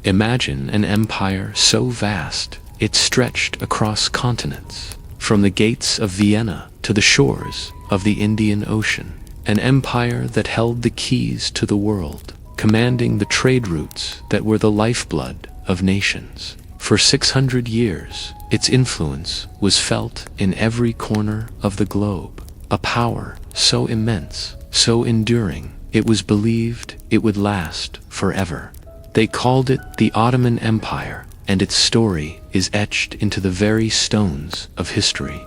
Imagine an empire so vast it stretched across continents, from the gates of Vienna to the shores of the Indian Ocean. An empire that held the keys to the world, commanding the trade routes that were the lifeblood of nations. For 600 years, its influence was felt in every corner of the globe. A power so immense, so enduring, it was believed it would last forever. They called it the Ottoman Empire, and its story is etched into the very stones of history.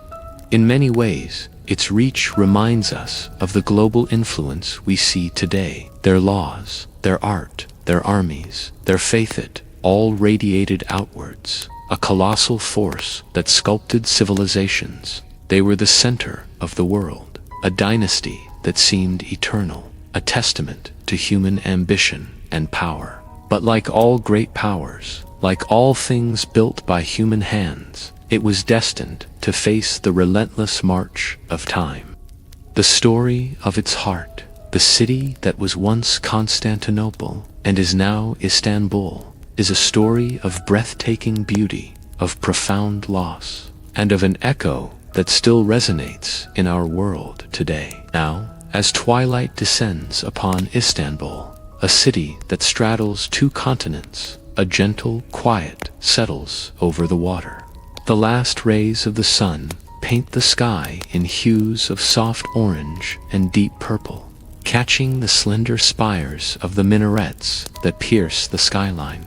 In many ways, its reach reminds us of the global influence we see today. Their laws, their art, their armies, their faith, it all radiated outwards, a colossal force that sculpted civilizations. They were the center of the world, a dynasty that seemed eternal, a testament to human ambition and power. But like all great powers, like all things built by human hands, it was destined to face the relentless march of time. The story of its heart, the city that was once Constantinople and is now Istanbul, is a story of breathtaking beauty, of profound loss, and of an echo that still resonates in our world today. Now, as twilight descends upon Istanbul, a city that straddles two continents, a gentle quiet settles over the water. The last rays of the sun paint the sky in hues of soft orange and deep purple, catching the slender spires of the minarets that pierce the skyline.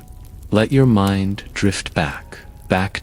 Let your mind drift back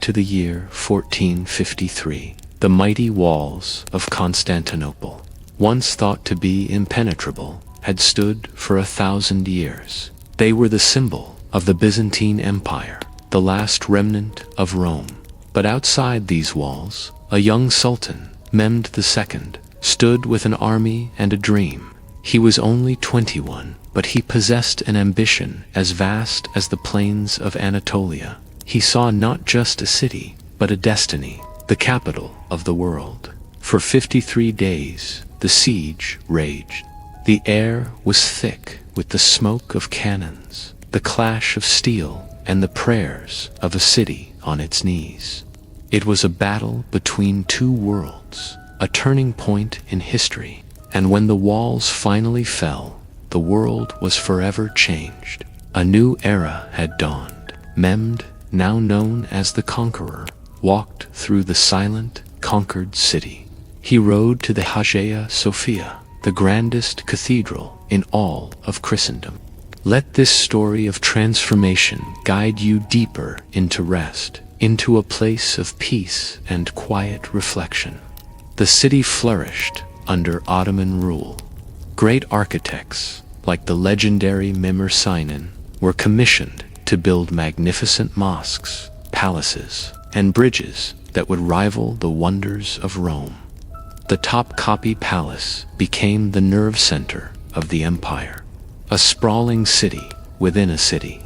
to the year 1453. The mighty walls of Constantinople, once thought to be impenetrable, had stood for 1,000 years. They were the symbol of the Byzantine Empire, the last remnant of Rome. But outside these walls, a young sultan, Mehmed II, stood with an army and a dream. He was only 21, but he possessed an ambition as vast as the plains of Anatolia. He saw not just a city, but a destiny, the capital of the world. For 53 days, the siege raged. The air was thick with the smoke of cannons, the clash of steel, and the prayers of a city on its knees. It was a battle between two worlds, a turning point in history, and when the walls finally fell, the world was forever changed. A new era had dawned. Mehmed, now known as the Conqueror, walked through the silent, conquered city. He rode to the Hagia Sophia, the grandest cathedral in all of Christendom. Let this story of transformation guide you deeper into rest, into a place of peace and quiet reflection. The city flourished under Ottoman rule. Great architects, like the legendary Mimar Sinan, were commissioned to build magnificent mosques, palaces, and bridges that would rival the wonders of Rome. The Topkapi Palace became the nerve center of the empire, a sprawling city within a city.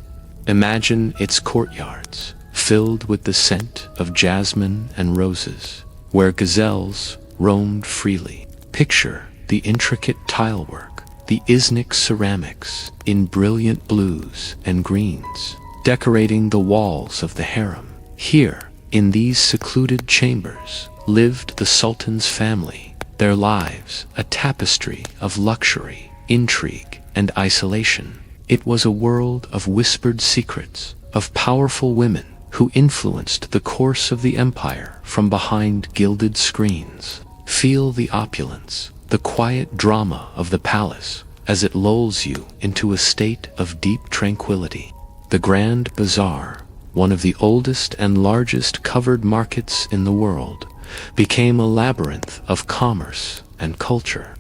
Imagine its courtyards, filled with the scent of jasmine and roses, where gazelles roamed freely. Picture the intricate tilework, the Iznik ceramics in brilliant blues and greens, decorating the walls of the harem. Here, in these secluded chambers, lived the Sultan's family, their lives a tapestry of luxury, intrigue, and isolation. It was a world of whispered secrets, of powerful women who influenced the course of the empire from behind gilded screens. Feel the opulence, the quiet drama of the palace as it lulls you into a state of deep tranquility. The Grand Bazaar, one of the oldest and largest covered markets in the world, became a labyrinth of commerce and culture.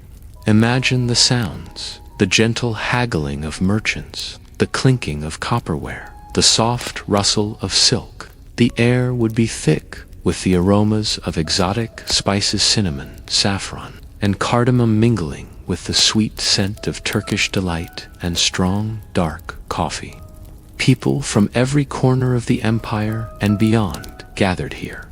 Imagine the sounds, the gentle haggling of merchants, the clinking of copperware, the soft rustle of silk. The air would be thick with the aromas of exotic spices, cinnamon, saffron, and cardamom mingling with the sweet scent of Turkish delight and strong, dark coffee. People from every corner of the empire and beyond gathered here.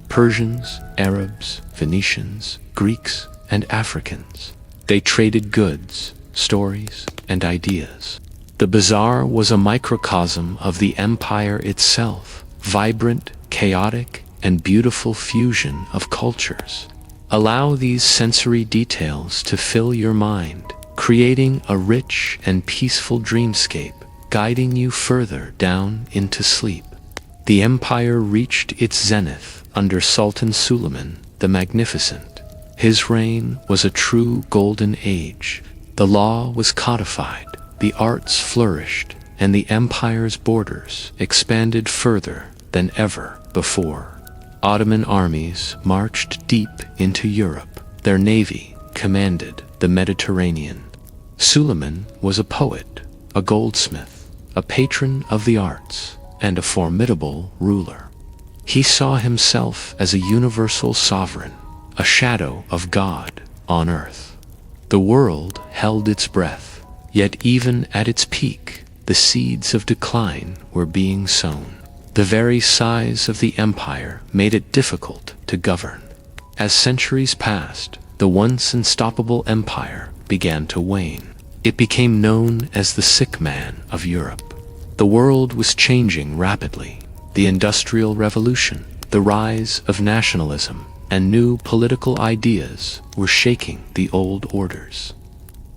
Persians, Arabs, Venetians, Greeks, and Africans. They traded goods, stories, and ideas. The bazaar was a microcosm of the empire itself, vibrant, chaotic, and beautiful fusion of cultures. Allow these sensory details to fill your mind, creating a rich and peaceful dreamscape, guiding you further down into sleep. The empire reached its zenith under Sultan Suleiman the Magnificent. His reign was a true golden age. The law was codified, the arts flourished, and the empire's borders expanded further than ever before. Ottoman armies marched deep into Europe. Their navy commanded the Mediterranean. Suleiman was a poet, a goldsmith, a patron of the arts, and a formidable ruler. He saw himself as a universal sovereign, a shadow of God on earth. The world held its breath, yet even at its peak, the seeds of decline were being sown. The very size of the empire made it difficult to govern. As centuries passed, the once unstoppable empire began to wane. It became known as the sick man of Europe. The world was changing rapidly. The Industrial Revolution, the rise of nationalism, and new political ideas were shaking the old orders.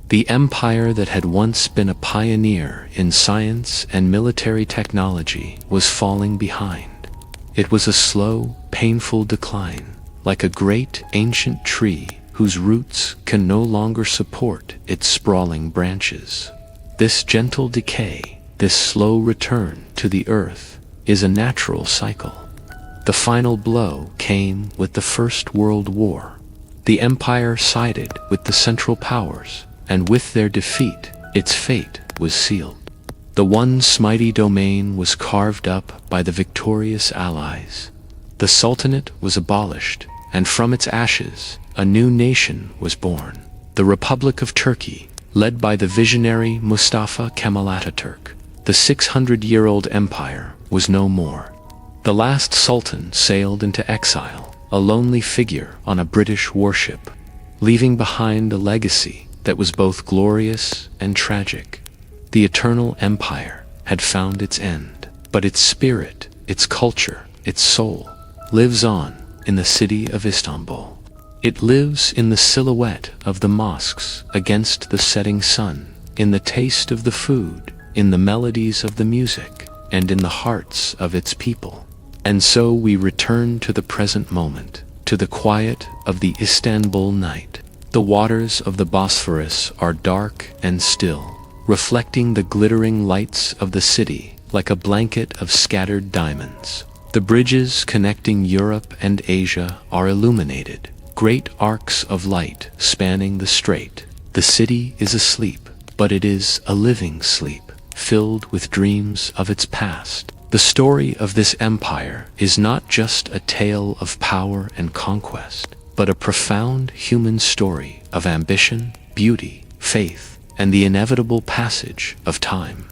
The empire that had once been a pioneer in science and military technology was falling behind. It was a slow, painful decline, like a great ancient tree whose roots can no longer support its sprawling branches. This gentle decay, this slow return to the earth, is a natural cycle. The final blow came with the First World War. The empire sided with the Central Powers, and with their defeat, its fate was sealed. The once mighty domain was carved up by the victorious Allies. The Sultanate was abolished, and from its ashes, a new nation was born. The Republic of Turkey, led by the visionary Mustafa Kemal Ataturk. The 600-year-old empire was no more. The last sultan sailed into exile, a lonely figure on a British warship, leaving behind a legacy that was both glorious and tragic. The eternal empire had found its end, but its spirit, its culture, its soul, lives on in the city of Istanbul. It lives in the silhouette of the mosques against the setting sun, in the taste of the food, in the melodies of the music, and in the hearts of its people. And so we return to the present moment, to the quiet of the Istanbul night. The waters of the Bosphorus are dark and still, reflecting the glittering lights of the city like a blanket of scattered diamonds. The bridges connecting Europe and Asia are illuminated, great arcs of light spanning the strait. The city is asleep, but it is a living sleep, filled with dreams of its past. The story of this empire is not just a tale of power and conquest, but a profound human story of ambition, beauty, faith, and the inevitable passage of time.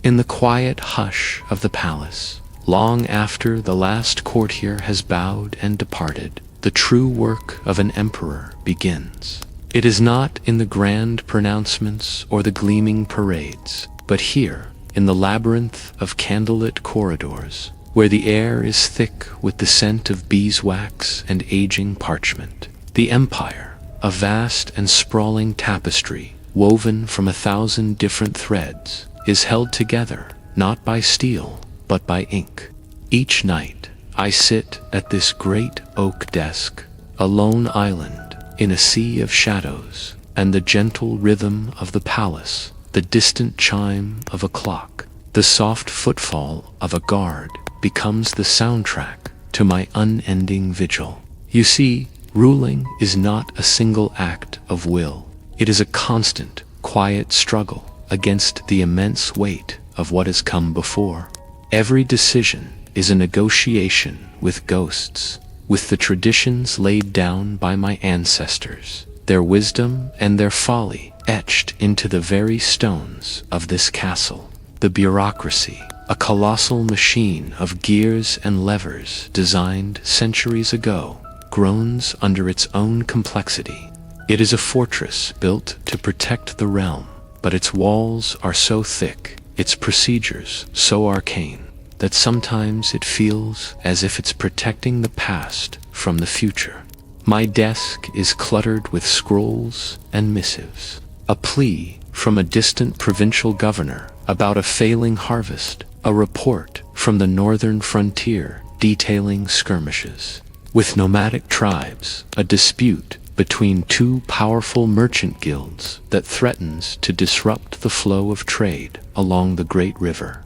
In the quiet hush of the palace, long after the last courtier has bowed and departed, the true work of an emperor begins. It is not in the grand pronouncements or the gleaming parades, but here, in the labyrinth of candlelit corridors, where the air is thick with the scent of beeswax and aging parchment. The empire, a vast and sprawling tapestry, woven from 1,000 different threads, is held together, not by steel, but by ink. Each night, I sit at this great oak desk, a lone island in a sea of shadows, and the gentle rhythm of the palace, the distant chime of a clock, the soft footfall of a guard, becomes the soundtrack to my unending vigil. You see, ruling is not a single act of will. It is a constant, quiet struggle against the immense weight of what has come before. Every decision is a negotiation with ghosts, with the traditions laid down by my ancestors, their wisdom and their folly etched into the very stones of this castle. The bureaucracy, a colossal machine of gears and levers designed centuries ago, groans under its own complexity. It is a fortress built to protect the realm, but its walls are so thick, its procedures so arcane, that sometimes it feels as if it's protecting the past from the future. My desk is cluttered with scrolls and missives. A plea from a distant provincial governor about a failing harvest, a report from the northern frontier detailing skirmishes with nomadic tribes, a dispute between two powerful merchant guilds that threatens to disrupt the flow of trade along the great river.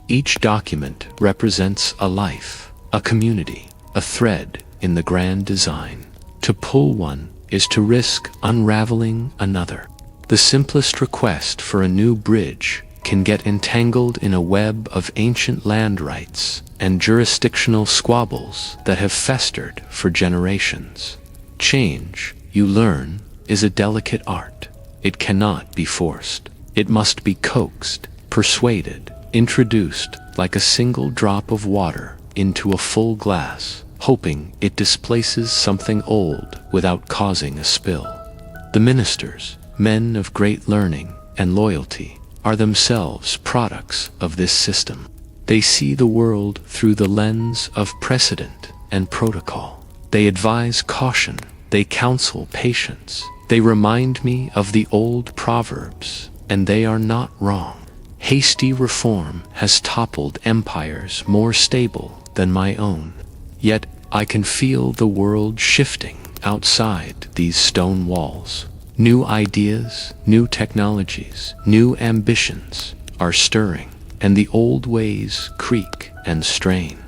Each document represents a life, a community, a thread in the grand design. To pull one is to risk unraveling another. The simplest request for a new bridge can get entangled in a web of ancient land rights and jurisdictional squabbles that have festered for generations. Change, you learn, is a delicate art. It cannot be forced. It must be coaxed, persuaded, introduced like a single drop of water into a full glass, hoping it displaces something old without causing a spill. The ministers, men of great learning and loyalty, are themselves products of this system. They see the world through the lens of precedent and protocol. They advise caution. They counsel patience. They remind me of the old proverbs, and they are not wrong. Hasty reform has toppled empires more stable than my own. Yet I can feel the world shifting outside these stone walls. New ideas, new technologies, new ambitions are stirring, and the old ways creak and strain.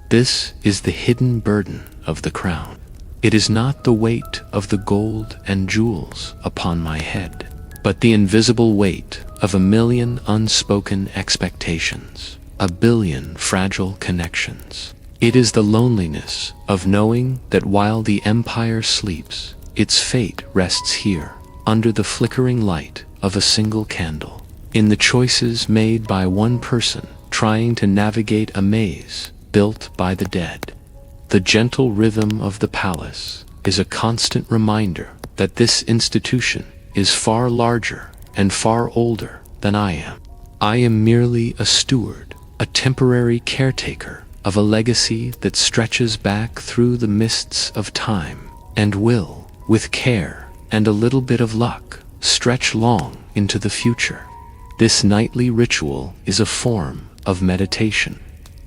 This is the hidden burden of the crown. It is not the weight of the gold and jewels upon my head, but the invisible weight of 1,000,000 unspoken expectations, 1,000,000,000 fragile connections. It is the loneliness of knowing that while the empire sleeps, its fate rests here, under the flickering light of a single candle, in the choices made by one person trying to navigate a maze built by the dead. The gentle rhythm of the palace is a constant reminder that this institution is far larger and far older than I am. I am merely a steward, a temporary caretaker of a legacy that stretches back through the mists of time and will, with care and a little bit of luck, stretch long into the future. This nightly ritual is a form of meditation.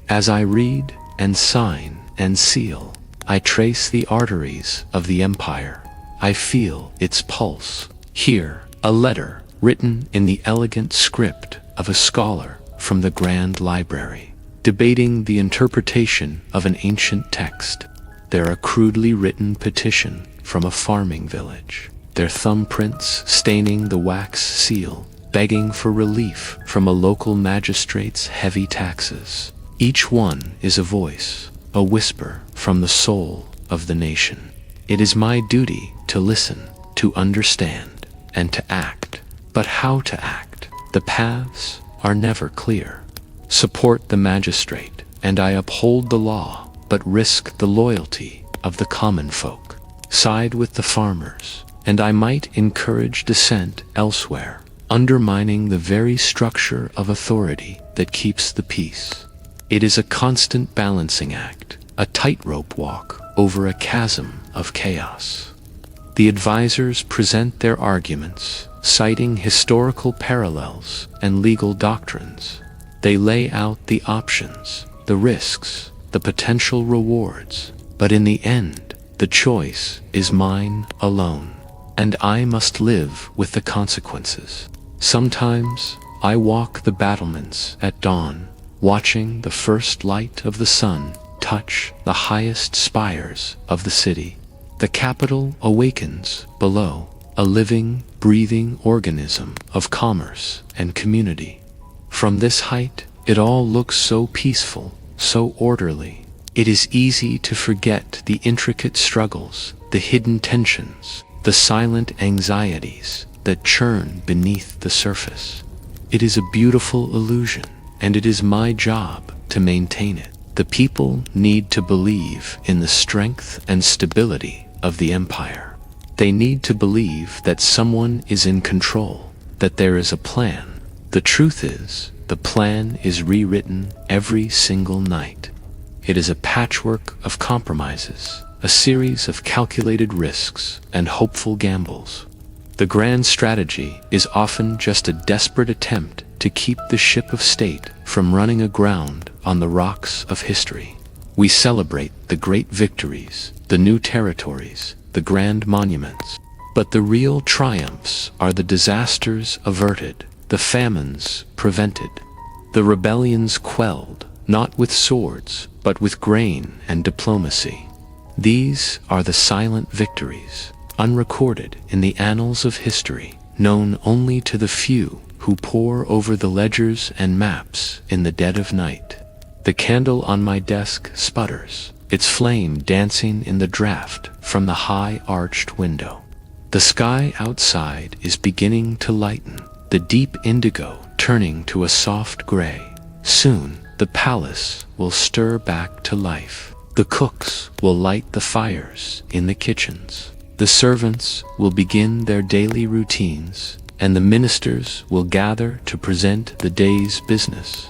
As I read and sign and seal, I trace the arteries of the empire. I feel its pulse. Here, a letter written in the elegant script of a scholar from the Grand Library, debating the interpretation of an ancient text. There a crudely written petition from a farming village, their thumbprints staining the wax seal, begging for relief from a local magistrate's heavy taxes. Each one is a voice, a whisper from the soul of the nation. It is my duty to listen, to understand, and to act. But how to act? The paths are never clear. Support the magistrate, and I uphold the law, but risk the loyalty of the common folk. Side with the farmers, and I might encourage dissent elsewhere, undermining the very structure of authority that keeps the peace. It is a constant balancing act, a tightrope walk over a chasm of chaos. The advisors present their arguments, citing historical parallels and legal doctrines. They lay out the options, the risks, the potential rewards, but in the end, the choice is mine alone, and I must live with the consequences. Sometimes I walk the battlements at dawn, watching the first light of the sun touch the highest spires of the city. The capital awakens below, a living, breathing organism of commerce and community. From this height, it all looks so peaceful, so orderly. It is easy to forget the intricate struggles, the hidden tensions, the silent anxieties that churn beneath the surface. It is a beautiful illusion, and it is my job to maintain it. The people need to believe in the strength and stability of the empire. They need to believe that someone is in control, that there is a plan. The truth is, the plan is rewritten every single night. It is a patchwork of compromises, a series of calculated risks and hopeful gambles. The grand strategy is often just a desperate attempt to keep the ship of state from running aground on the rocks of history. We celebrate the great victories, the new territories, the grand monuments. But the real triumphs are the disasters averted, the famines prevented, the rebellions quelled, not with swords, but with grain and diplomacy. These are the silent victories, unrecorded in the annals of history, known only to the few who pore over the ledgers and maps in the dead of night. The candle on my desk sputters, its flame dancing in the draught from the high-arched window. The sky outside is beginning to lighten, the deep indigo turning to a soft gray. Soon, the palace will stir back to life. The cooks will light the fires in the kitchens. The servants will begin their daily routines, and the ministers will gather to present the day's business.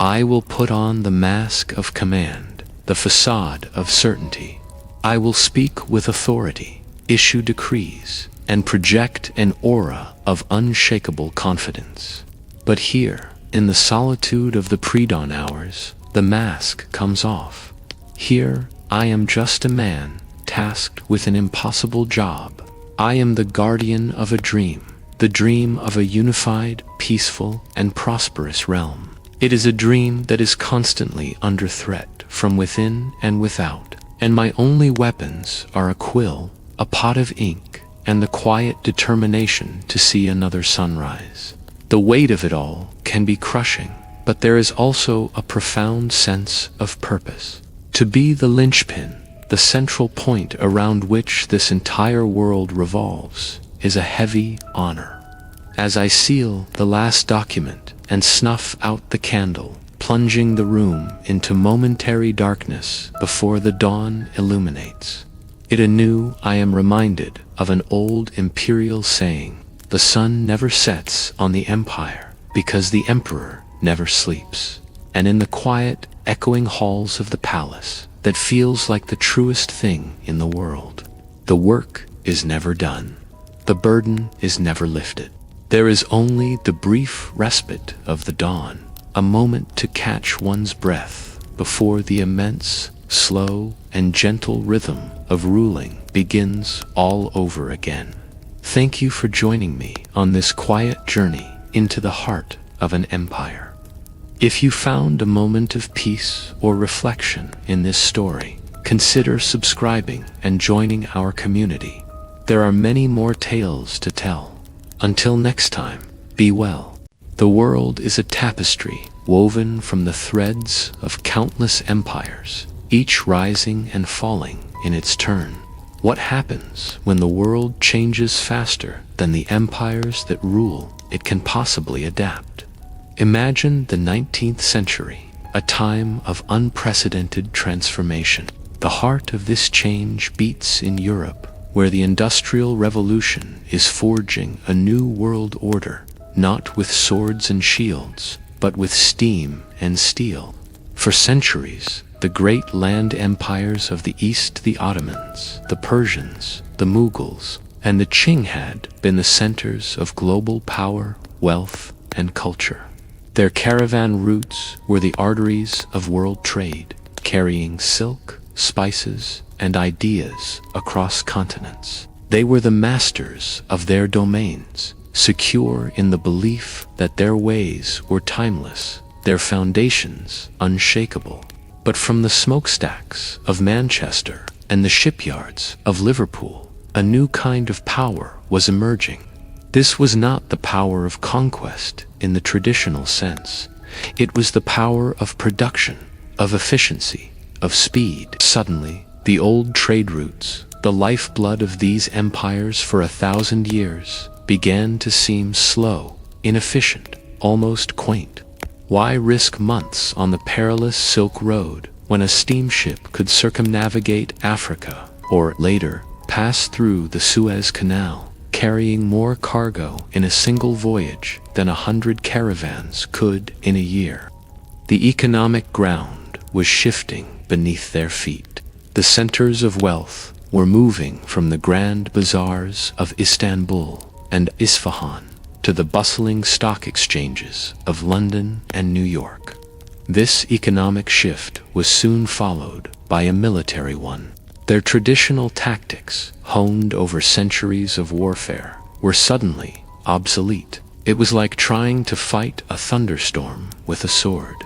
I will put on the mask of command, the facade of certainty. I will speak with authority, issue decrees, and project an aura of unshakable confidence. But here, in the solitude of the pre-dawn hours, the mask comes off. Here, I am just a man, tasked with an impossible job. I am the guardian of a dream, the dream of a unified, peaceful, and prosperous realm. It is a dream that is constantly under threat from within and without, and my only weapons are a quill, a pot of ink, and the quiet determination to see another sunrise. The weight of it all can be crushing, but there is also a profound sense of purpose. To be the linchpin, the central point around which this entire world revolves, is a heavy honor. As I seal the last document and snuff out the candle, plunging the room into momentary darkness before the dawn illuminates, it anew I am reminded of an old imperial saying: the sun never sets on the empire because the emperor never sleeps. And in the quiet, echoing halls of the palace, that feels like the truest thing in the world. The work is never done. The burden is never lifted. There is only the brief respite of the dawn, a moment to catch one's breath before the immense, slow, and gentle rhythm of ruling begins all over again. Thank you for joining me on this quiet journey into the heart of an empire. If you found a moment of peace or reflection in this story, consider subscribing and joining our community. There are many more tales to tell. Until next time, be well. The world is a tapestry woven from the threads of countless empires, each rising and falling in its turn. What happens when the world changes faster than the empires that rule it can possibly adapt? Imagine the 19th century, a time of unprecedented transformation. The heart of this change beats in Europe, where the Industrial Revolution is forging a new world order, not with swords and shields, but with steam and steel. For centuries, the great land empires of the East, the Ottomans, the Persians, the Mughals, and the Qing had been the centers of global power, wealth, and culture. Their caravan routes were the arteries of world trade, carrying silk, spices, and ideas across continents. They were the masters of their domains, secure in the belief that their ways were timeless, their foundations unshakable. But from the smokestacks of Manchester and the shipyards of Liverpool, a new kind of power was emerging. This was not the power of conquest in the traditional sense. It was the power of production, of efficiency, of speed. Suddenly, the old trade routes, the lifeblood of these empires for 1,000 years, began to seem slow, inefficient, almost quaint. Why risk months on the perilous Silk Road when a steamship could circumnavigate Africa, or later, pass through the Suez Canal, carrying more cargo in a single voyage than 100 caravans could in a year. The economic ground was shifting beneath their feet. The centers of wealth were moving from the grand bazaars of Istanbul and Isfahan to the bustling stock exchanges of London and New York. This economic shift was soon followed by a military one. Their traditional tactics, honed over centuries of warfare, were suddenly obsolete. It was like trying to fight a thunderstorm with a sword.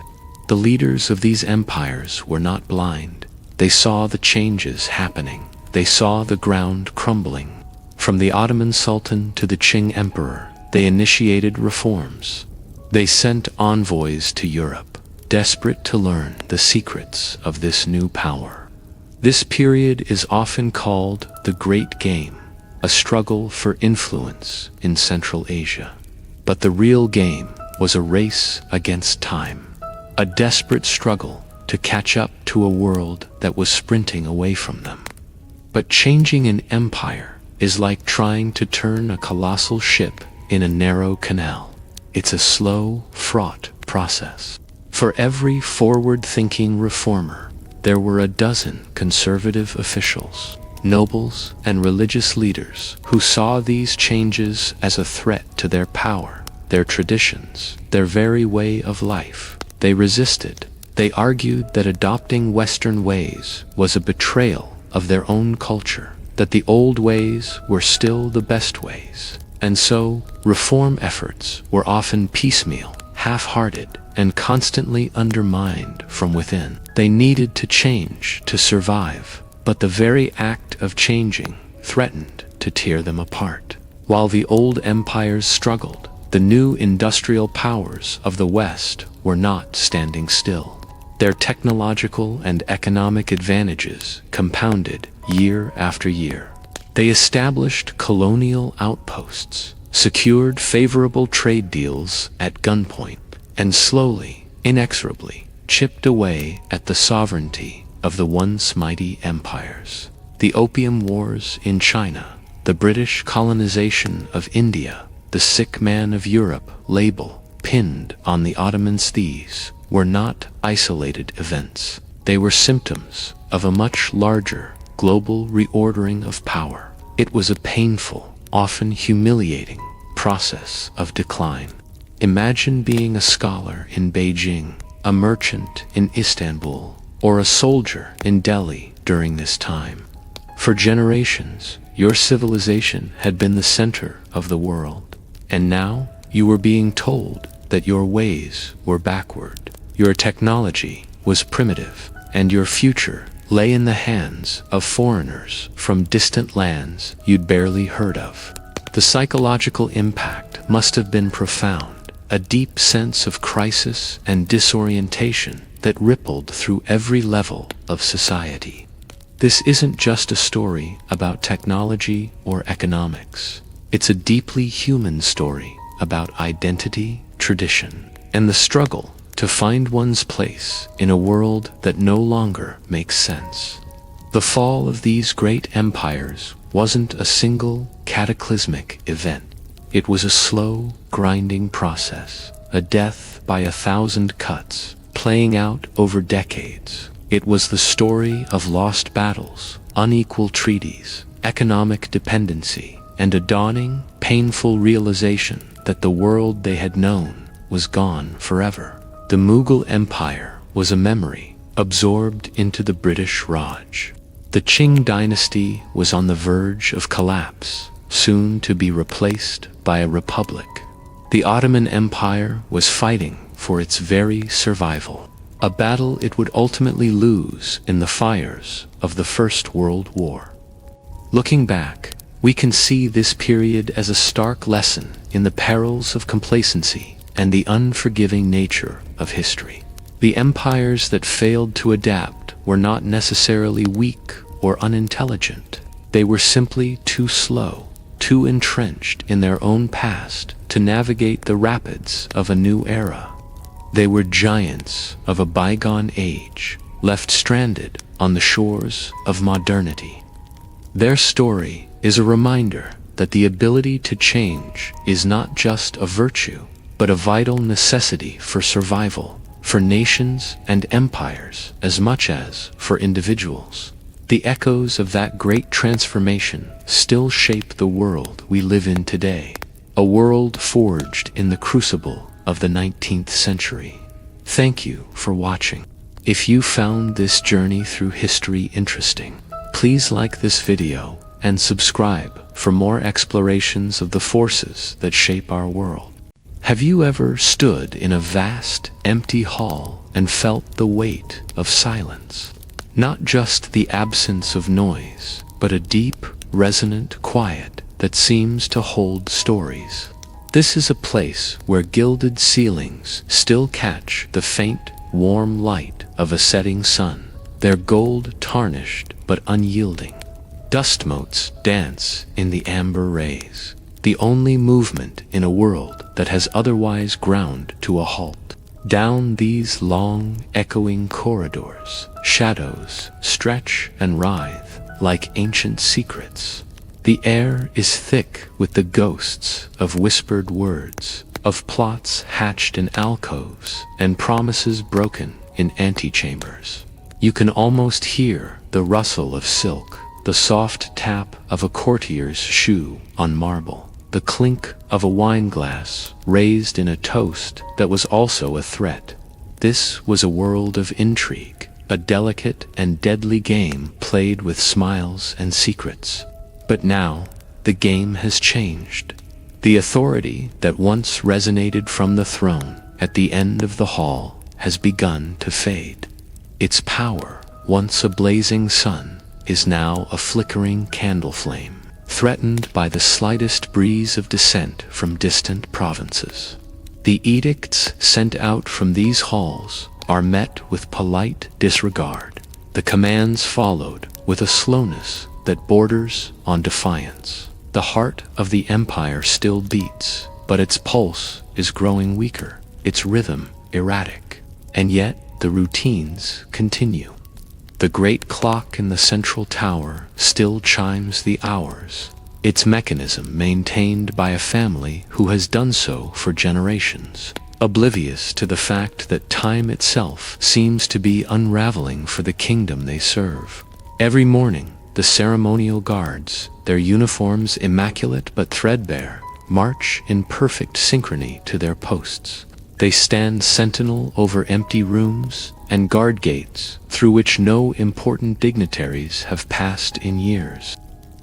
The leaders of these empires were not blind. They saw the changes happening. They saw the ground crumbling. From the Ottoman Sultan to the Qing Emperor, they initiated reforms. They sent envoys to Europe, desperate to learn the secrets of this new power. This period is often called the Great Game, a struggle for influence in Central Asia. But the real game was a race against time, a desperate struggle to catch up to a world that was sprinting away from them. But changing an empire is like trying to turn a colossal ship in a narrow canal. It's a slow, fraught process. For every forward-thinking reformer, there were a dozen conservative officials, nobles, and religious leaders who saw these changes as a threat to their power, their traditions, their very way of life. They resisted. They argued that adopting Western ways was a betrayal of their own culture, that the old ways were still the best ways. And so, reform efforts were often piecemeal, half-hearted, and constantly undermined from within. They needed to change to survive, but the very act of changing threatened to tear them apart. While the old empires struggled, the new industrial powers of the West were not standing still. Their technological and economic advantages compounded year after year. They established colonial outposts, secured favorable trade deals at gunpoint, and slowly, inexorably, chipped away at the sovereignty of the once mighty empires. The Opium Wars in China, the British colonization of India, the sick man of Europe label pinned on the Ottomans' these were not isolated events. They were symptoms of a much larger global reordering of power. It was a painful, often humiliating process of decline. Imagine being a scholar in Beijing, a merchant in Istanbul, or a soldier in Delhi during this time. For generations, your civilization had been the center of the world, and now you were being told that your ways were backward, your technology was primitive, and your future lay in the hands of foreigners from distant lands you'd barely heard of. The psychological impact must have been profound, a deep sense of crisis and disorientation that rippled through every level of society. This isn't just a story about technology or economics. It's a deeply human story about identity, tradition, and the struggle to find one's place in a world that no longer makes sense. The fall of these great empires wasn't a single cataclysmic event. It was a slow, grinding process, a death by 1,000 cuts, playing out over decades. It was the story of lost battles, unequal treaties, economic dependency, and a dawning, painful realization that the world they had known was gone forever. The Mughal Empire was a memory, absorbed into the British Raj. The Qing dynasty was on the verge of collapse, soon to be replaced by a republic. The Ottoman Empire was fighting for its very survival, a battle it would ultimately lose in the fires of the First World War. Looking back, we can see this period as a stark lesson in the perils of complacency and the unforgiving nature of history. The empires that failed to adapt were not necessarily weak or unintelligent. They were simply too slow, too entrenched in their own past to navigate the rapids of a new era. They were giants of a bygone age, left stranded on the shores of modernity. Their story is a reminder that the ability to change is not just a virtue, but a vital necessity for survival, for nations and empires as much as for individuals. The echoes of that great transformation still shape the world we live in today, a world forged in the crucible of the 19th century. Thank you for watching. If you found this journey through history interesting, please like this video and subscribe for more explorations of the forces that shape our world. Have you ever stood in a vast, empty hall and felt the weight of silence? Not just the absence of noise, but a deep, resonant quiet that seems to hold stories. This is a place where gilded ceilings still catch the faint, warm light of a setting sun, their gold tarnished but unyielding. Dust motes dance in the amber rays, the only movement in a world that has otherwise ground to a halt. Down these long, echoing corridors, shadows stretch and writhe like ancient secrets. The air is thick with the ghosts of whispered words, of plots hatched in alcoves and promises broken in antechambers. You can almost hear the rustle of silk, the soft tap of a courtier's shoe on marble, the clink of a wineglass raised in a toast that was also a threat. This was a world of intrigue, a delicate and deadly game played with smiles and secrets. But now, the game has changed. The authority that once resonated from the throne at the end of the hall has begun to fade. Its power, once a blazing sun, is now a flickering candle flame, threatened by the slightest breeze of dissent from distant provinces. The edicts sent out from these halls are met with polite disregard, the commands followed with a slowness that borders on defiance. The heart of the empire still beats, but its pulse is growing weaker, its rhythm erratic, and yet the routines continue. The great clock in the central tower still chimes the hours, its mechanism maintained by a family who has done so for generations, oblivious to the fact that time itself seems to be unraveling for the kingdom they serve. Every morning, the ceremonial guards, their uniforms immaculate but threadbare, march in perfect synchrony to their posts. They stand sentinel over empty rooms and guard gates through which no important dignitaries have passed in years.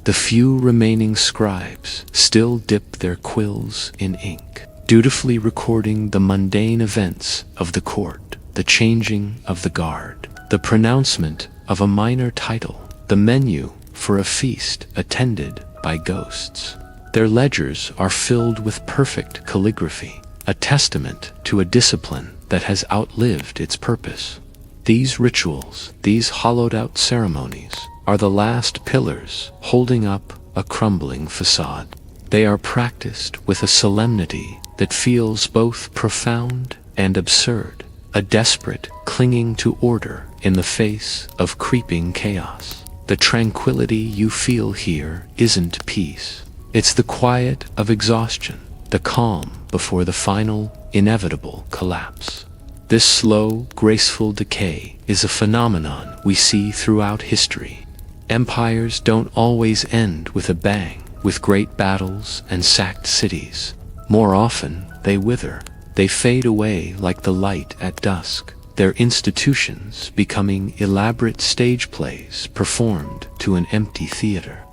The few remaining scribes still dip their quills in ink, dutifully recording the mundane events of the court, the changing of the guard, the pronouncement of a minor title, the menu for a feast attended by ghosts. Their ledgers are filled with perfect calligraphy, a testament to a discipline that has outlived its purpose. These rituals, these hollowed-out ceremonies, are the last pillars holding up a crumbling facade. They are practiced with a solemnity that feels both profound and absurd, a desperate clinging to order in the face of creeping chaos. The tranquility you feel here isn't peace. It's the quiet of exhaustion, the calm before the final, inevitable collapse. This slow, graceful decay is a phenomenon we see throughout history. Empires don't always end with a bang, with great battles and sacked cities. More often, they wither. They fade away like the light at dusk, their institutions becoming elaborate stage plays performed to an empty theater.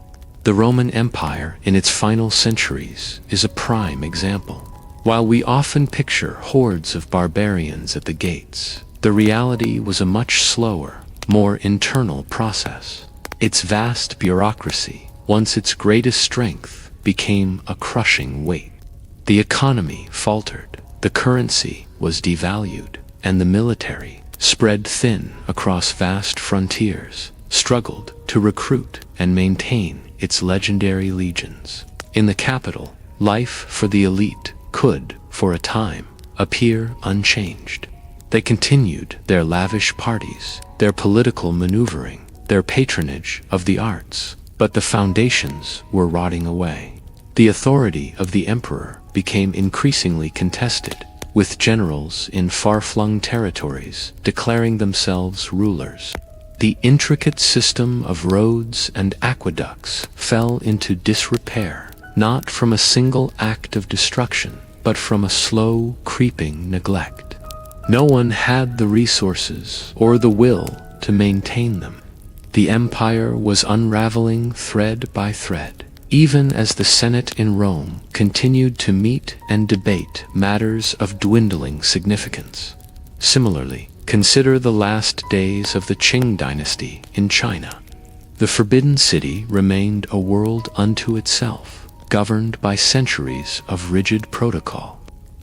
The Roman Empire in its final centuries is a prime example. While we often picture hordes of barbarians at the gates, the reality was a much slower, more internal process. Its vast bureaucracy, once its greatest strength, became a crushing weight. The economy faltered, the currency was devalued, and the military, spread thin across vast frontiers, struggled to recruit and maintain its legendary legions. In the capital, life for the elite could, for a time, appear unchanged. They continued their lavish parties, their political maneuvering, their patronage of the arts, but the foundations were rotting away. The authority of the emperor became increasingly contested, with generals in far-flung territories declaring themselves rulers. The intricate system of roads and aqueducts fell into disrepair, not from a single act of destruction, but from a slow, creeping neglect. No one had the resources or the will to maintain them. The empire was unraveling thread by thread, even as the Senate in Rome continued to meet and debate matters of dwindling significance. Similarly, consider the last days of the Qing dynasty in China. The Forbidden City remained a world unto itself, governed by centuries of rigid protocol.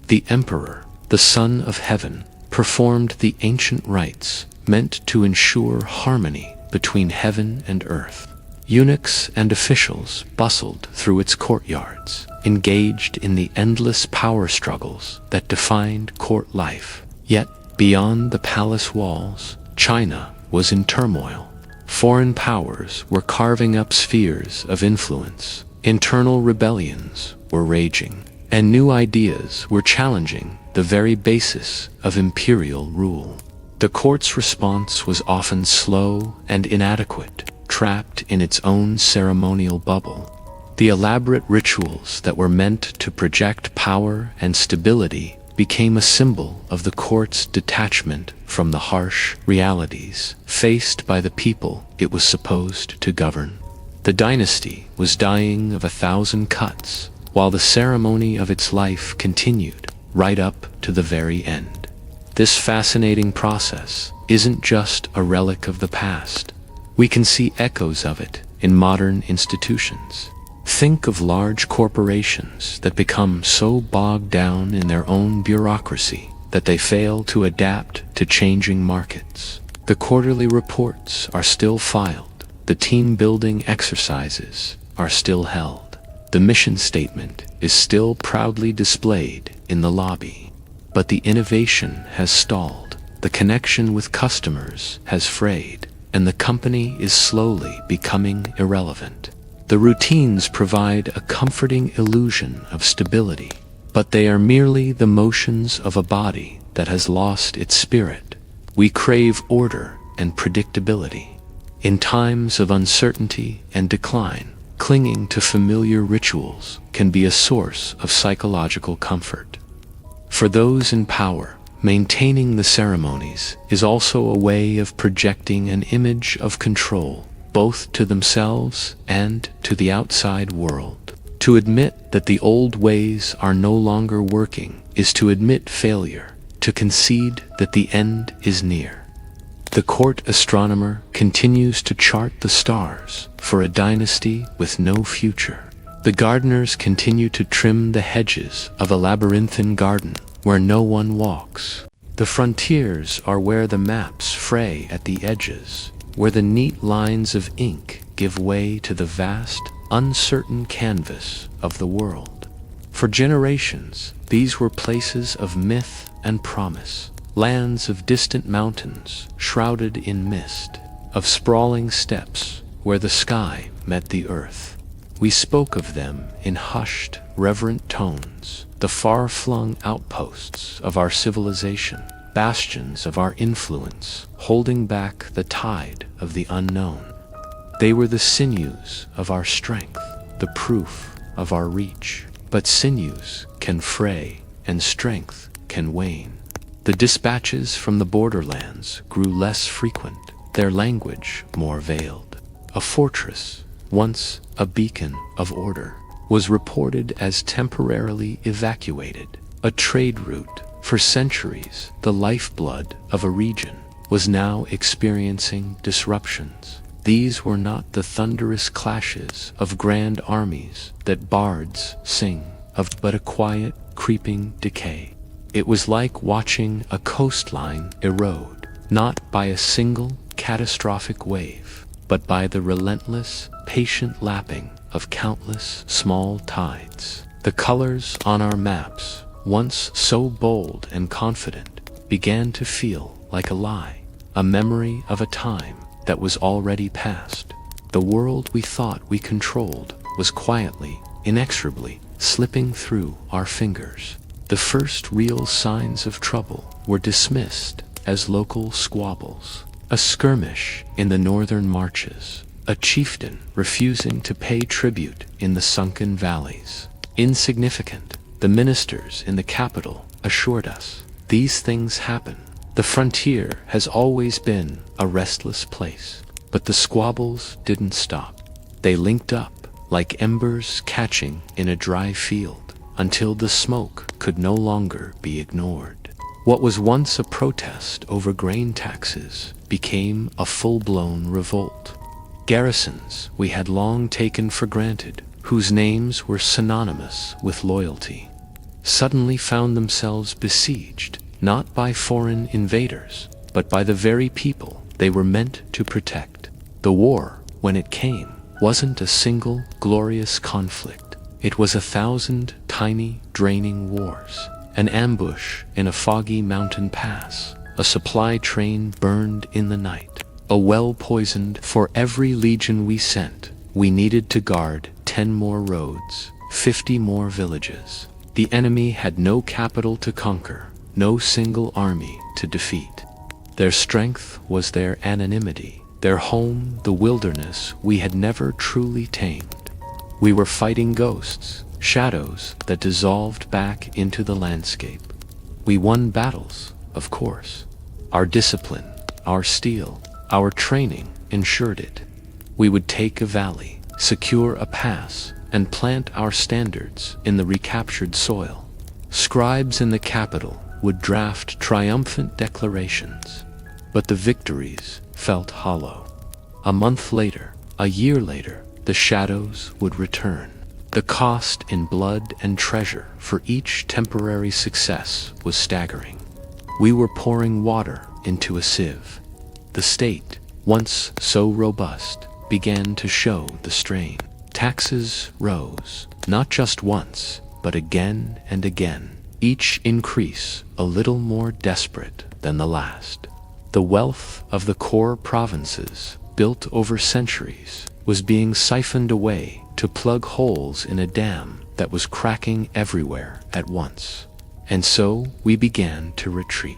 The emperor, the Son of Heaven, performed the ancient rites meant to ensure harmony between heaven and earth. Eunuchs and officials bustled through its courtyards, engaged in the endless power struggles that defined court life. Yet, beyond the palace walls, China was in turmoil. Foreign powers were carving up spheres of influence. Internal rebellions were raging, and new ideas were challenging the very basis of imperial rule. The court's response was often slow and inadequate, trapped in its own ceremonial bubble. The elaborate rituals that were meant to project power and stability became a symbol of the court's detachment from the harsh realities faced by the people it was supposed to govern. The dynasty was dying of 1,000 cuts, while the ceremony of its life continued, right up to the very end. This fascinating process isn't just a relic of the past. We can see echoes of it in modern institutions. Think of large corporations that become so bogged down in their own bureaucracy that they fail to adapt to changing markets. The quarterly reports are still filed. The team-building exercises are still held. The mission statement is still proudly displayed in the lobby. But the innovation has stalled. The connection with customers has frayed, and the company is slowly becoming irrelevant. The routines provide a comforting illusion of stability, but they are merely the motions of a body that has lost its spirit. We crave order and predictability. In times of uncertainty and decline, clinging to familiar rituals can be a source of psychological comfort. For those in power, maintaining the ceremonies is also a way of projecting an image of control, both to themselves and to the outside world. To admit that the old ways are no longer working is to admit failure, to concede that the end is near. The court astronomer continues to chart the stars for a dynasty with no future. The gardeners continue to trim the hedges of a labyrinthine garden where no one walks. The frontiers are where the maps fray at the edges, where the neat lines of ink give way to the vast, uncertain canvas of the world. For generations, these were places of myth and promise, lands of distant mountains shrouded in mist, of sprawling steppes where the sky met the earth. We spoke of them in hushed, reverent tones, the far-flung outposts of our civilization, bastions of our influence, holding back the tide of the unknown. They were the sinews of our strength, the proof of our reach. But sinews can fray, and strength can wane. The dispatches from the borderlands grew less frequent, their language more veiled. A fortress, once a beacon of order, was reported as temporarily evacuated. A trade route, for centuries the lifeblood of a region, was now experiencing disruptions. These were not the thunderous clashes of grand armies that bards sing of, but a quiet, creeping decay. It was like watching a coastline erode, not by a single catastrophic wave, but by the relentless, patient lapping of countless small tides. The colors on our maps, once so bold and confident, began to feel like a lie, a memory of a time that was already past. The world we thought we controlled was quietly inexorably slipping through our fingers. The first real signs of trouble were dismissed as local squabbles. A skirmish in the northern marches, a chieftain refusing to pay tribute in the sunken valleys. Insignificant, the ministers in the capital assured us. These things happen. The frontier has always been a restless place. But the squabbles didn't stop. They linked up like embers catching in a dry field until the smoke could no longer be ignored. What was once a protest over grain taxes became a full-blown revolt. Garrisons we had long taken for granted, whose names were synonymous with loyalty, suddenly found themselves besieged not by foreign invaders, but by the very people they were meant to protect. The war, when it came, wasn't a single glorious conflict. It was 1,000 tiny, draining wars. An ambush in a foggy mountain pass, a supply train burned in the night, a well poisoned. For every legion we sent, we needed to guard 10 more roads, 50 more villages. The enemy had no capital to conquer, no single army to defeat. Their strength was their anonymity, their home the wilderness we had never truly tamed. We were fighting ghosts, shadows that dissolved back into the landscape. We won battles, of course. Our discipline, our steel, our training ensured it. We would take a valley, secure a pass, and plant our standards in the recaptured soil. Scribes in the capital would draft triumphant declarations, but the victories felt hollow. A month later, a year later, the shadows would return. The cost in blood and treasure for each temporary success was staggering. We were pouring water into a sieve. The state, once so robust, began to show the strain. Taxes rose, not just once, but again and again, each increase a little more desperate than the last. The wealth of the core provinces, built over centuries, was being siphoned away to plug holes in a dam that was cracking everywhere at once. And so we began to retreat.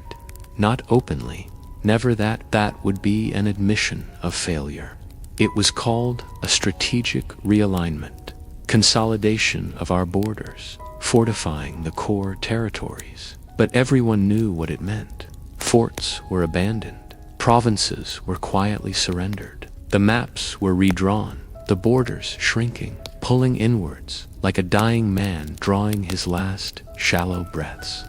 Not openly, never that would be an admission of failure. It was called a strategic realignment, consolidation of our borders, fortifying the core territories. But everyone knew what it meant. Forts were abandoned, provinces were quietly surrendered, the maps were redrawn, the borders shrinking, pulling inwards like a dying man drawing his last shallow breaths.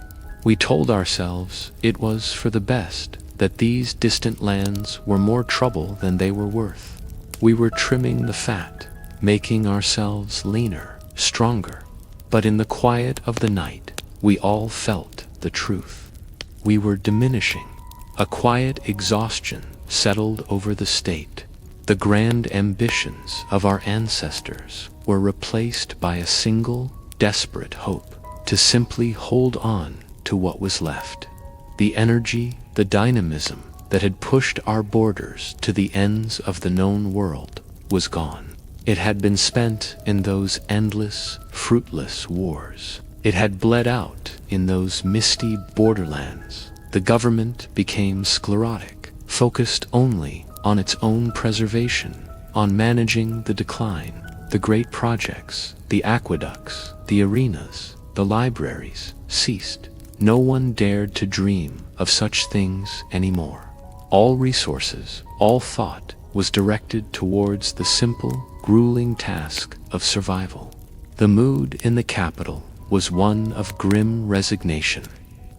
We told ourselves it was for the best, that these distant lands were more trouble than they were worth. We were trimming the fat, making ourselves leaner, stronger. But in the quiet of the night, we all felt the truth. We were diminishing. A quiet exhaustion settled over the state. The grand ambitions of our ancestors were replaced by a single, desperate hope to simply hold on to what was left. The energy, the dynamism that had pushed our borders to the ends of the known world was gone. It had been spent in those endless, fruitless wars. It had bled out in those misty borderlands. The government became sclerotic, focused only on its own preservation, on managing the decline. The great projects, the aqueducts, the arenas, the libraries ceased. No one dared to dream of such things anymore. All resources, all thought was directed towards the simple, grueling task of survival. The mood in the capital was one of grim resignation.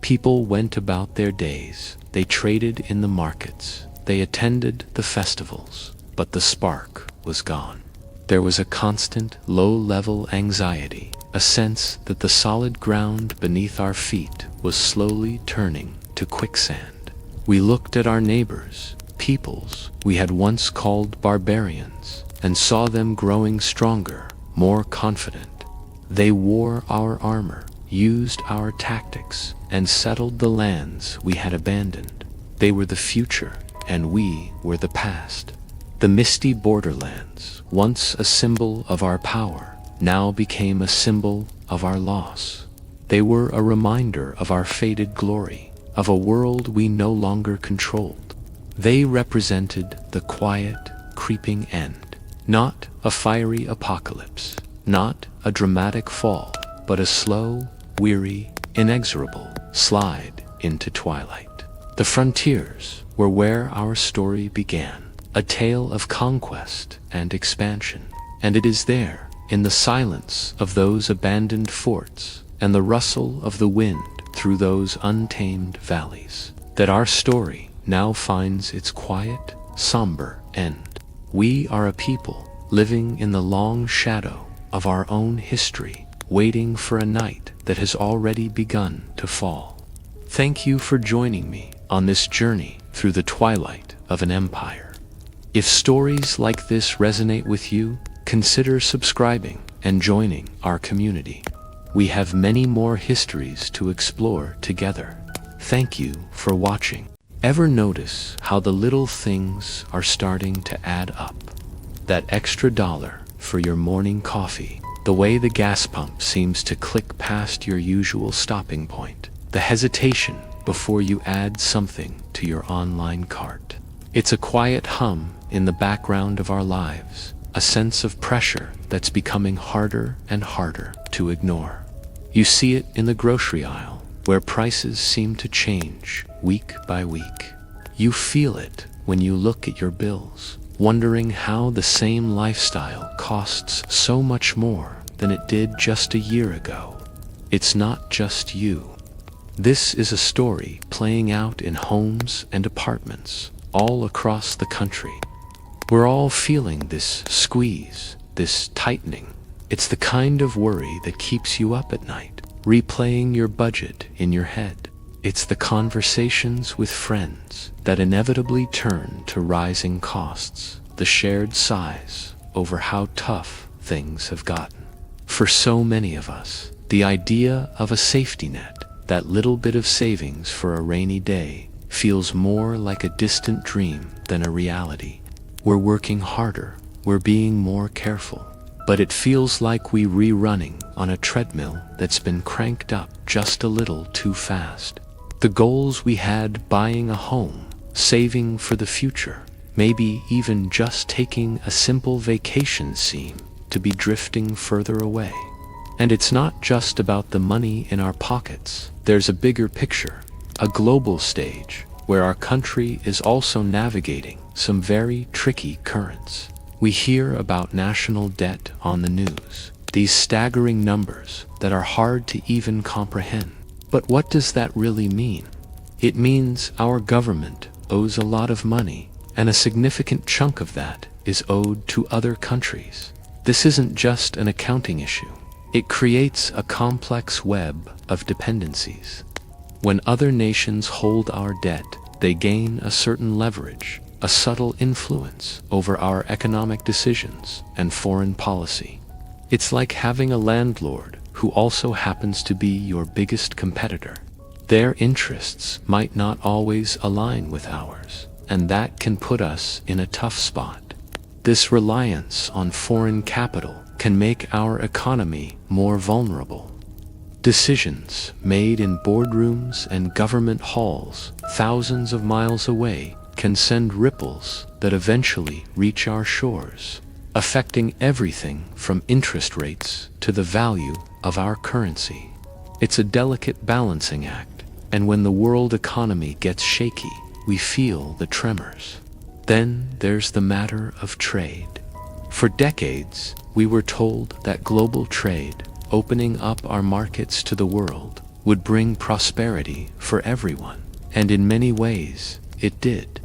People went about their days, they traded in the markets, they attended the festivals, but the spark was gone. There was a constant, low-level anxiety, a sense that the solid ground beneath our feet was slowly turning to quicksand. We looked at our neighbors, peoples we had once called barbarians, and saw them growing stronger, more confident. They wore our armor, used our tactics, and settled the lands we had abandoned. They were the future, and we were the past. The misty borderlands, once a symbol of our power, now became a symbol of our loss. They were a reminder of our faded glory, of a world we no longer controlled. They represented the quiet, creeping end, not a fiery apocalypse, not a dramatic fall, but a slow, weary, inexorable slide into twilight. The frontiers were where our story began, a tale of conquest and expansion. And it is there, in the silence of those abandoned forts and the rustle of the wind through those untamed valleys, that our story now finds its quiet, somber end. We are a people living in the long shadow of our own history, waiting for a night that has already begun to fall. Thank you for joining me on this journey through the twilight of an empire. If stories like this resonate with you, consider subscribing and joining our community. We have many more histories to explore together. Thank you for watching. Ever notice how the little things are starting to add up? That extra dollar for your morning coffee, the way the gas pump seems to click past your usual stopping point, the hesitation before you add something to your online cart. It's a quiet hum in the background of our lives, a sense of pressure that's becoming harder and harder to ignore. You see it in the grocery aisle, where prices seem to change week by week. You feel it when you look at your bills, wondering how the same lifestyle costs so much more than it did just a year ago. It's not just you. This is a story playing out in homes and apartments all across the country. We're all feeling this squeeze, this tightening. It's the kind of worry that keeps you up at night, replaying your budget in your head. It's the conversations with friends that inevitably turn to rising costs, the shared sighs over how tough things have gotten. For so many of us, the idea of a safety net, that little bit of savings for a rainy day, feels more like a distant dream than a reality. We're working harder, we're being more careful, but it feels like we're rerunning on a treadmill that's been cranked up just a little too fast. The goals we had, buying a home, saving for the future, maybe even just taking a simple vacation, seem to be drifting further away. And it's not just about the money in our pockets. There's a bigger picture, a global stage, where our country is also navigating some very tricky currents. We hear about national debt on the news, these staggering numbers that are hard to even comprehend. But what does that really mean? It means our government owes a lot of money, and a significant chunk of that is owed to other countries. This isn't just an accounting issue. It creates a complex web of dependencies. When other nations hold our debt, they gain a certain leverage, a subtle influence over our economic decisions and foreign policy. It's like having a landlord who also happens to be your biggest competitor. Their interests might not always align with ours, and that can put us in a tough spot. This reliance on foreign capital can make our economy more vulnerable. Decisions made in boardrooms and government halls thousands of miles away can send ripples that eventually reach our shores, affecting everything from interest rates to the value of our currency. It's a delicate balancing act, and when the world economy gets shaky, we feel the tremors. Then there's the matter of trade. For decades, we were told that global trade, opening up our markets to the world, would bring prosperity for everyone. And in many ways, it did.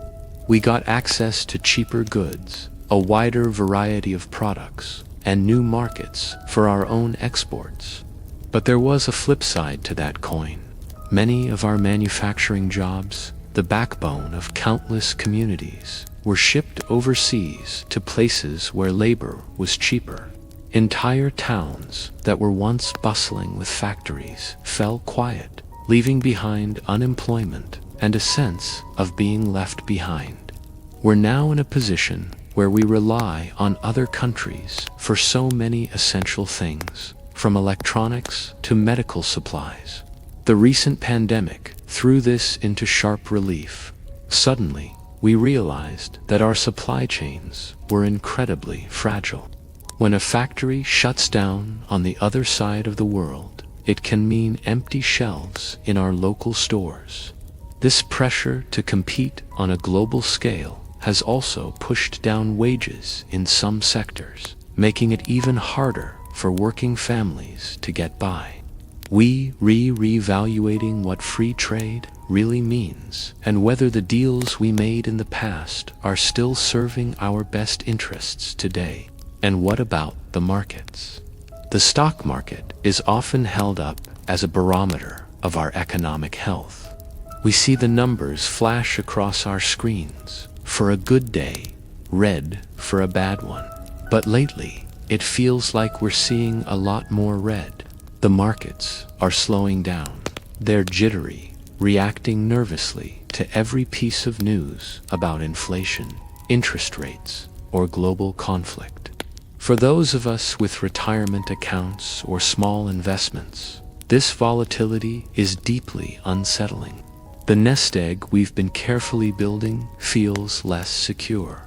We got access to cheaper goods, a wider variety of products, and new markets for our own exports. But there was a flip side to that coin. Many of our manufacturing jobs, the backbone of countless communities, were shipped overseas to places where labor was cheaper. Entire towns that were once bustling with factories fell quiet, leaving behind unemployment and a sense of being left behind. We're now in a position where we rely on other countries for so many essential things, from electronics to medical supplies. The recent pandemic threw this into sharp relief. Suddenly, we realized that our supply chains were incredibly fragile. When a factory shuts down on the other side of the world, it can mean empty shelves in our local stores. This pressure to compete on a global scale has also pushed down wages in some sectors, making it even harder for working families to get by. We re-evaluating what free trade really means and whether the deals we made in the past are still serving our best interests today. And what about the markets? The stock market is often held up as a barometer of our economic health. We see the numbers flash across our screens for a good day, red for a bad one. But lately, it feels like we're seeing a lot more red. The markets are slowing down. They're jittery, reacting nervously to every piece of news about inflation, interest rates, or global conflict. For those of us with retirement accounts or small investments, this volatility is deeply unsettling. The nest egg we've been carefully building feels less secure.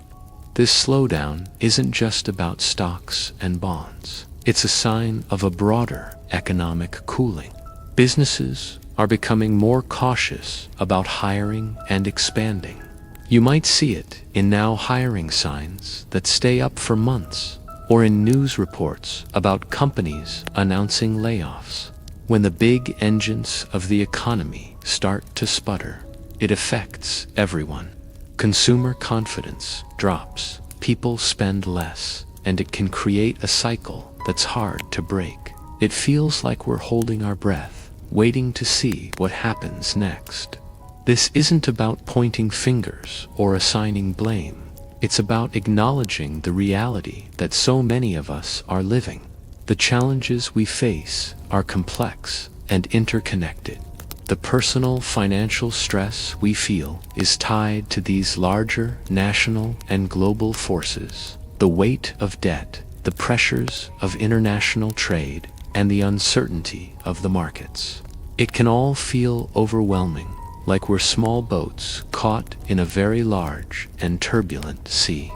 This slowdown isn't just about stocks and bonds. It's a sign of a broader economic cooling. Businesses are becoming more cautious about hiring and expanding. You might see it in now hiring signs that stay up for months, or in news reports about companies announcing layoffs. When the big engines of the economy start to sputter, it affects everyone. Consumer confidence drops, people spend less, and it can create a cycle that's hard to break. It feels like we're holding our breath, waiting to see what happens next. This isn't about pointing fingers or assigning blame. It's about acknowledging the reality that so many of us are living. The challenges we face are complex and interconnected. The personal financial stress we feel is tied to these larger national and global forces. The weight of debt, the pressures of international trade, and the uncertainty of the markets. It can all feel overwhelming, like we're small boats caught in a very large and turbulent sea.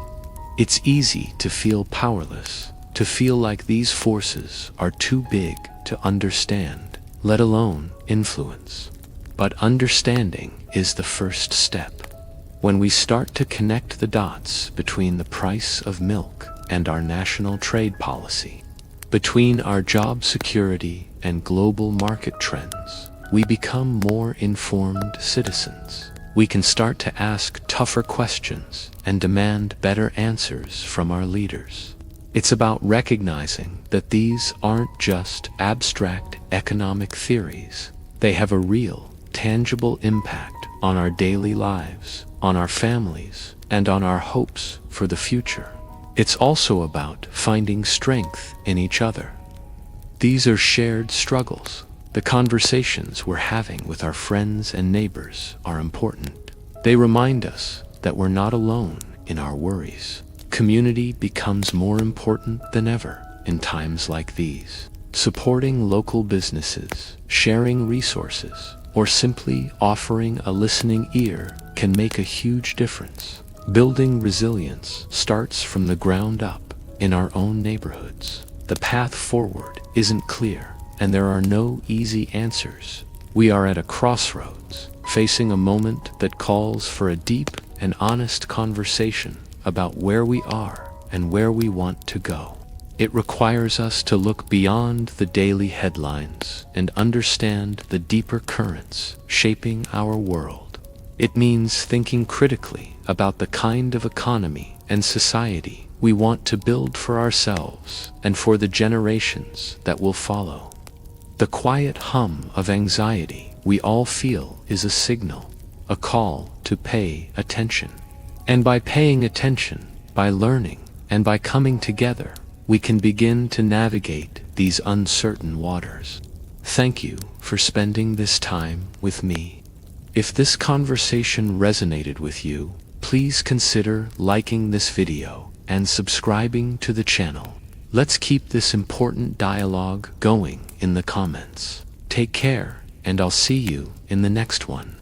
It's easy to feel powerless, to feel like these forces are too big to understand, let alone influence. But understanding is the first step. When we start to connect the dots between the price of milk and our national trade policy, between our job security and global market trends, we become more informed citizens. We can start to ask tougher questions and demand better answers from our leaders. It's about recognizing that these aren't just abstract economic theories. They have a real, tangible impact on our daily lives, on our families, and on our hopes for the future. It's also about finding strength in each other. These are shared struggles. The conversations we're having with our friends and neighbors are important. They remind us that we're not alone in our worries. Community becomes more important than ever in times like these. Supporting local businesses, sharing resources, or simply offering a listening ear can make a huge difference. Building resilience starts from the ground up in our own neighborhoods. The path forward isn't clear, and there are no easy answers. We are at a crossroads, facing a moment that calls for a deep and honest conversation about where we are and where we want to go. It requires us to look beyond the daily headlines and understand the deeper currents shaping our world. It means thinking critically about the kind of economy and society we want to build for ourselves and for the generations that will follow. The quiet hum of anxiety we all feel is a signal, a call to pay attention. And by paying attention, by learning, and by coming together, we can begin to navigate these uncertain waters. Thank you for spending this time with me. If this conversation resonated with you, please consider liking this video and subscribing to the channel. Let's keep this important dialogue going in the comments. Take care, and I'll see you in the next one.